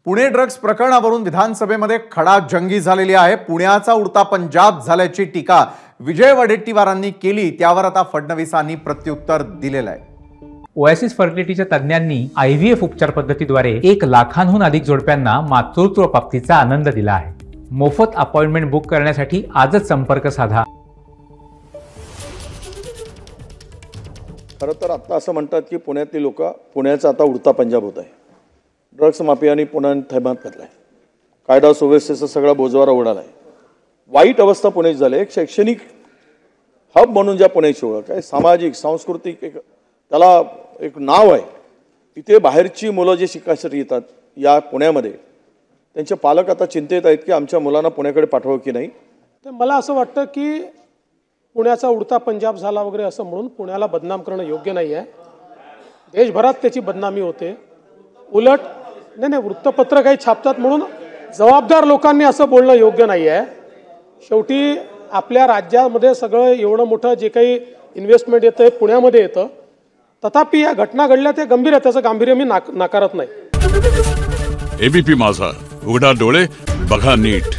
Pune drugs प्रकरणावरून विधानसभेमध्ये खडाजंगी झालेली आहे। पुण्याचा उडता पंजाब झाल्याची टीका विजय वडेट्टीवारांनी केली, त्यावर आता फडणवीसांनी प्रत्युत्तर दिलेलं आहे। ओएसिस फर्टिलिटीच्या तज्ञांनी आयव्हीएफ उपचार पद्धतीद्वारे 1 लाखांहून अधिक जोडप्यांना मातृत्व प्राप्तीचा आनंद दिला आहे। मोफत अपॉइंटमेंट बुक करण्यासाठी आजच संपर्क साधा। खरं तर आता असं म्हणतात की पुण्यातली लोक पुण्याचा आता उडता पंजाब होत आहे। ड्रग्स माफियांनी पुण्यात थैमान घातला आहे। कायदा सुव्यवस्थेचा सगळा बोजवारा उडाला आहे। वाईट अवस्था पुण्याची झाली आहे। एक शैक्षणिक हब म्हणून ज्या पुण्याची ओळख आहे, सामाजिक सांस्कृतिक एक त्याला एक नाव आहे। इथे बाहेरची मुलं जे शिकायसाठी येतात या पुण्यामध्ये, त्यांचे पालक आता चिंतेत आहेत की आमच्या मुलांना पुण्याकडे पाठवावं की नाही। तर मला असं वाटतं की पुण्याचा उडता पंजाब झाला वगैरे असं म्हणून पुण्याला बदनाम करणं योग्य नाही आहे। देशभरात त्याची बदनामी होते। उलट नाही वृत्तपत्र काही छापतात म्हणून जबाबदार लोकांनी असं बोलणं योग्य नाही आहे। शेवटी आपल्या राज्यामध्ये सगळं एवढं मोठं जे काही इन्व्हेस्टमेंट येतं आहे पुण्यामध्ये येतं, तथापि या घटना घडल्या ते गंभीर आहे, त्याचं गांभीर्य मी नाकारत नाही। एबीपी माझा, उघडा डोळे बघा नीट।